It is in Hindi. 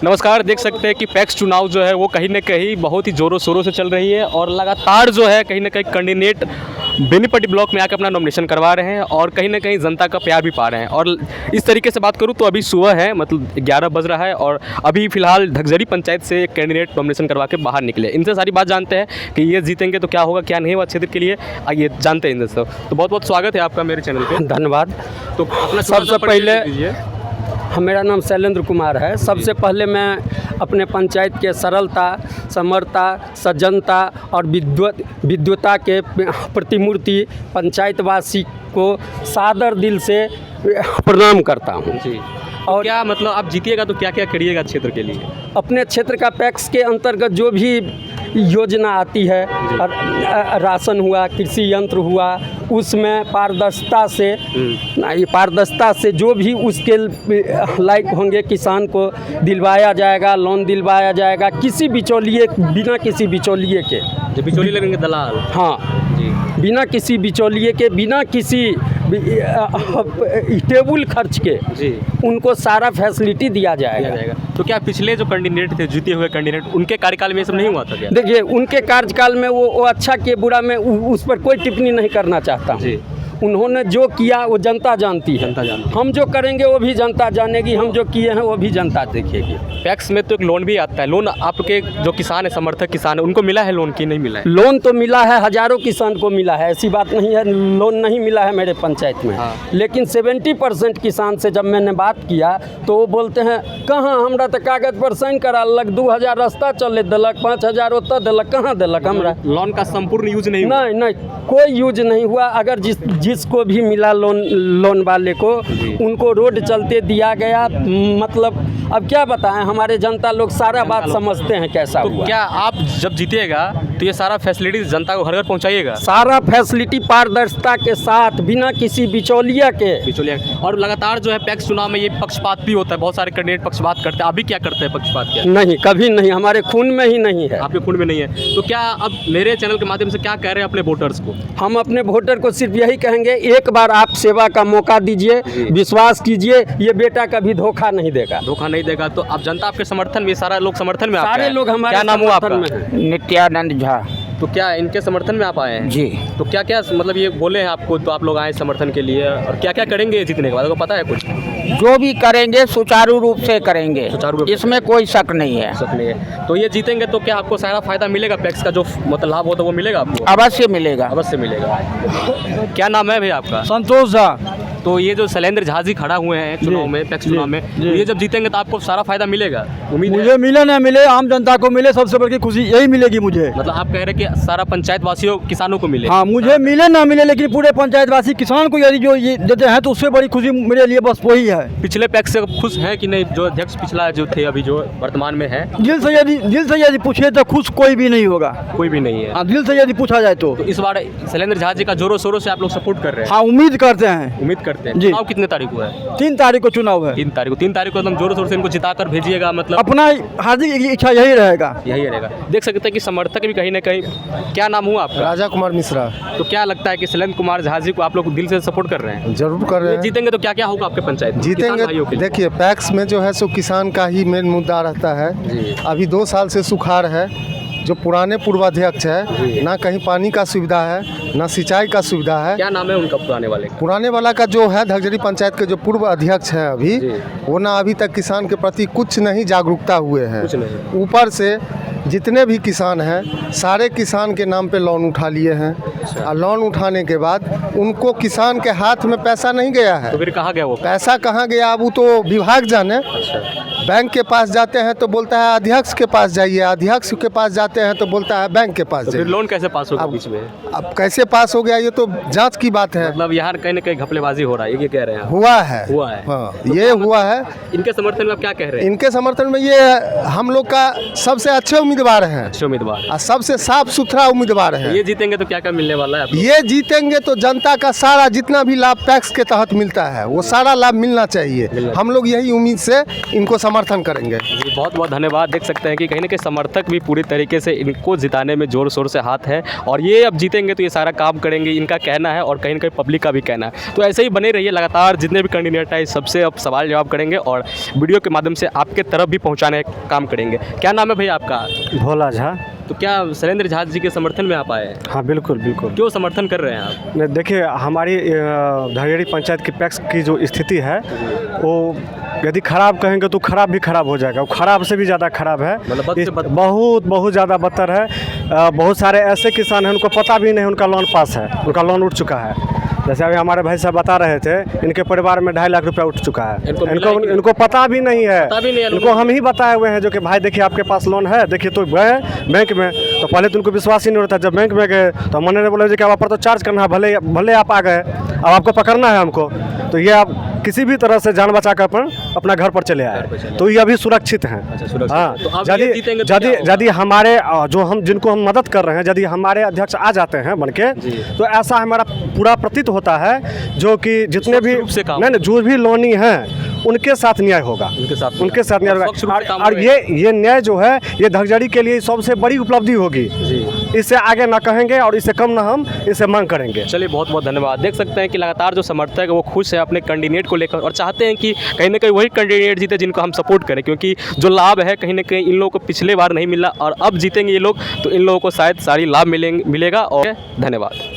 नमस्कार। देख सकते हैं कि पैक्स चुनाव जो है वो कहीं ना कहीं बहुत ही ज़ोरों शोरों से चल रही है और लगातार जो है कहीं ना कहीं कैंडिडेट बेनीपट्टी ब्लॉक में आकर अपना नॉमिनेशन करवा रहे हैं और कहीं ना कहीं जनता का प्यार भी पा रहे हैं। और इस तरीके से बात करूं तो अभी सुबह है, मतलब 11 बज रहा है और अभी फ़िलहाल धगजरी पंचायत से एक कैंडिडेट नॉमिनेशन करवा के बाहर निकले। इनसे सारी बात जानते हैं कि ये जीतेंगे तो क्या होगा, क्या नहीं हुआ क्षेत्र के लिए, आइए जानते हैं इनसे। तो बहुत बहुत स्वागत है आपका मेरे चैनल पर। धन्यवाद। तो अपना सबसे पहले मेरा नाम शैलेंद्र कुमार है। सबसे पहले मैं अपने पंचायत के सरलता, समरता, सज्जनता और विद्वता के प्रतिमूर्ति पंचायतवासी को सादर दिल से प्रणाम करता हूँ जी। और क्या मतलब आप जीतिएगा तो क्या क्या करिएगा क्षेत्र के लिए? अपने क्षेत्र का पैक्स के अंतर्गत जो भी योजना आती है, राशन हुआ, कृषि यंत्र हुआ, उसमें पारदर्शिता से जो भी उसके लायक होंगे किसान को दिलवाया जाएगा, लोन दिलवाया जाएगा, बिना किसी बिचौलिए के। जो बिचौली लगेंगे दलाल। हाँ जी। बिना किसी बिचौलिए के, बिना किसी टेबल खर्च के जी उनको सारा फैसिलिटी दिया जाएगा। तो क्या पिछले जो कैंडिडेट थे, जीते हुए कैंडिडेट, उनके कार्यकाल में ये सब नहीं हुआ था क्या? देखिए, उनके कार्यकाल में वो अच्छा के बुरा में उस पर कोई टिप्पणी नहीं करना चाहता हूँ। उन्होंने जो किया वो जनता जानती है। हम जो करेंगे वो भी जनता जानेगी, हम जो किए हैं वो भी जनता देखेगी। पैक्स में तो एक लोन भी आता है। लोन आपके जो किसान है, समर्थक किसान है, उनको मिला है लोन की नहीं मिला है? लोन तो मिला है, हजारों किसान को मिला है, ऐसी बात नहीं है लोन नहीं मिला है मेरे पंचायत में। हाँ। लेकिन 70% किसान से जब मैंने बात किया तो वो बोलते हैं कहाँ हमरा तो कागज पर साइन करा लग, 2000 रास्ता चले दिलक, 5000 ओतऽ दिलक, कहाँ दिलक हमरा? लोन का संपूर्ण यूज नहीं हुआ? नहीं, कोई यूज नहीं हुआ। अगर जिसको भी मिला लोन वाले को, उनको रोड चलते दिया गया। मतलब अब क्या बताएं, हमारे जनता लोग सारा बात समझते हैं कैसा तो हुआ। क्या आप जब जीतिएगा तो ये सारा फैसिलिटीज जनता को घर घर पहुंचाइएगा? सारा फैसिलिटी पारदर्शिता के साथ, बिना किसी बिचौलिया के। और लगातार जो है पैक्स चुनाव में ये पक्षपात भी होता है, बहुत सारे कैंडिडेट पक्षपात करते हैं। अभी क्या करते हैं पक्षपात? क्या नहीं, कभी नहीं, हमारे खून में ही नहीं है। आपके खून में नहीं है? तो क्या अब मेरे चैनल के माध्यम से क्या कह रहे हैं अपने वोटर्स को? हम अपने वोटर को सिर्फ यही कहेंगे, एक बार आप सेवा का मौका दीजिए, विश्वास कीजिए, ये बेटा कभी धोखा नहीं देगा। तो अब जनता आपके समर्थन में, सारा लोग समर्थन में, सारे लोग हमारे क्या नाम हुआ आपका? नित्यानंद झा। तो क्या इनके समर्थन में आप आए हैं? जी। तो क्या क्या मतलब ये बोले हैं आपको, तो आप लोग आए समर्थन के लिए, और क्या क्या करेंगे जीतने के बाद, आपको पता है कुछ? जो भी करेंगे सुचारू रूप से करेंगे, सुचारू रूप इसमें कोई शक नहीं है। तो ये जीतेंगे तो क्या आपको सारा फायदा मिलेगा? पैक्स का जो मतलब लाभ होता है वो मिलेगा आपको? अवश्य मिलेगा। अवश्य मिलेगा। क्या नाम है भैया आपका? संतोष झा। तो ये जो शैलेंद्र झा जी खड़ा हुए हैं चुनाव में, पैक्स चुनाव में, तो ये जब जीतेंगे तो आपको सारा फायदा मिलेगा? उम्मीद है? मुझे मिले ना मिले, आम जनता को मिले, सबसे बड़ी खुशी यही मिलेगी मुझे। मतलब आप कह रहे हैं कि सारा पंचायत वासियों किसानों को मिले? हाँ, मुझे मिले ना मिले, लेकिन पूरे पंचायतवासी किसान को यदि जो ये देते हैं तो उससे बड़ी खुशी मेरे लिए बस वही है। पिछले पैक्स से खुश हैं कि नहीं? जो अध्यक्ष पिछला जो थे, अभी जो वर्तमान में है, दिल से यदि पूछे तो खुश कोई भी नहीं होगा। कोई भी नहीं है? हाँ, दिल से यदि पूछा जाए तो इस बार शैलेंद्र झा जी का जोरों शोरों से आप लोग सपोर्ट कर रहे हैं? हाँ, उम्मीद करते हैं। उम्मीद करते हैं। जी। चुनाव कितने तारीख को है? 3 तारीख को चुनाव है। 3 तारीख को एकदम जोरों शोरों से इनको जिताकर भेजिएगा। मतलब अपना हार्दिक इच्छा यही रहेगा। यही रहेगा। देख सकते हैं कि समर्थक भी कहीं ना कहीं। क्या नाम हुआ आपका? राजा कुमार मिश्रा। तो क्या लगता है कि शैलेंद्र कुमार झा जी को आप लोग दिल से सपोर्ट कर रहे हैं? जरूर कर रहे हैं। जीतेंगे तो क्या क्या होगा आपके पंचायत में? जीतेंगे। देखिए, पैक्स में जो है सो किसान का ही मेन मुद्दा रहता है। अभी 2 साल से सुखाड़ है। जो पुराने पूर्वाध्यक्ष है, ना कहीं पानी का सुविधा है, ना सिंचाई का सुविधा है। क्या नाम है उनका पुराने वाला का जो है धगजरी पंचायत के जो पूर्व अध्यक्ष है अभी, वो ना अभी तक किसान के प्रति कुछ नहीं जागरूकता हुए हैं। ऊपर से जितने भी किसान हैं, सारे किसान के नाम पे लोन उठा लिए हैं। और लोन उठाने के बाद उनको किसान के हाथ में पैसा नहीं गया है। तो फिर कहाँ गया वो पैसा? कहाँ गया अब वो तो विभाग जाने। बैंक के पास जाते हैं तो बोलता है अध्यक्ष के पास जाइए, अध्यक्ष के पास जाते हैं तो बोलता है बैंक के पास जाइए। फिर लोन कैसे पास होगा बीच में? अब कैसे पास हो गया ये तो जांच की बात है। मतलब यहाँ कहीं ना कहीं घपलेबाजी हो रहा है, ये कह रहे हैं? हुआ है। हाँ, ये हुआ है। इनके समर्थन में आप क्या कह रहे हैं? इनके समर्थन में ये हम लोग का सबसे अच्छे उम्मीदवार हैं। अच्छे उम्मीदवार और सबसे साफ सुथरा उम्मीदवार है। ये जीतेंगे तो क्या क्या मिलने वाला है? ये जीतेंगे तो जनता का सारा जितना भी लाभ पैक्स के तहत मिलता है वो सारा लाभ मिलना चाहिए। हम लोग यही उम्मीद से इनको समर्थन करेंगे। जी बहुत बहुत धन्यवाद। देख सकते हैं कि कहीं ना कहीं समर्थक भी पूरी तरीके से इनको जिताने में ज़ोर शोर से हाथ है और ये अब जीतेंगे तो ये सारा काम करेंगे, इनका कहना है और कहीं ना कहीं पब्लिक का भी कहना है। तो ऐसे ही बने रहिए, लगातार जितने भी कैंडिडेट है सबसे अब सवाल जवाब करेंगे और वीडियो के माध्यम से आपके तरफ भी पहुँचाने का काम करेंगे। क्या नाम है भैया आपका? भोला झा। तो क्या शैलेंद्र झा जी के समर्थन में आप आए हैं? हाँ बिल्कुल बिल्कुल। क्यों समर्थन कर रहे हैं आप? नहीं, देखिए हमारी धगेड़ी पंचायत की पैक्स की जो स्थिति है वो यदि खराब कहेंगे तो खराब भी खराब हो जाएगा, वो खराब से भी ज़्यादा खराब है, मतलब बद से बद। बहुत बहुत ज़्यादा बदतर है। बहुत सारे ऐसे किसान हैं उनको पता भी नहीं उनका लोन पास है, उनका लोन उठ चुका है। जैसे अभी हमारे भाई साहब बता रहे थे इनके परिवार में 2.5 लाख रुपया उठ चुका है, इनको पता भी नहीं है। इनको हम ही बताए हुए हैं जो कि भाई देखिए आपके पास लोन है, देखिए तो गए बैंक में, तो पहले तो उनको विश्वास ही नहीं होता। जब बैंक में गए तो मैंने बोला जी कि आप पर तो चार्ज करना है, भले आप आ गए, अब आपको पकड़ना है हमको, तो ये आप किसी भी तरह से जान बचा कर अपना घर पर चले आए, तो ये अभी सुरक्षित हैं। हाँ, यदि हमारे जिनको हम मदद कर रहे हैं यदि हमारे अध्यक्ष आ जाते हैं बन के, तो ऐसा हमारा पूरा प्रतीत होता है जो कि जितने भी नहीं जो भी लोनी हैं उनके साथ न्याय होगा, उनके साथ न्याय होगा। और ये न्याय जो है ये धगजड़ी के लिए सबसे बड़ी उपलब्धि होगी। इससे आगे ना कहेंगे और इससे कम ना हम इसे मांग करेंगे। चलिए बहुत बहुत धन्यवाद। देख सकते हैं कि लगातार जो समर्थक है वो खुश है अपने कैंडिडेट को लेकर और चाहते हैं कि कहीं ना कहीं वही कैंडिडेट जीते जिनको हम सपोर्ट करें, क्योंकि जो लाभ है कहीं ना कहीं इन लोगों को पिछले बार नहीं मिला और अब जीतेंगे ये लोग तो इन लोगों को शायद सारी लाभ मिलेगा। और धन्यवाद।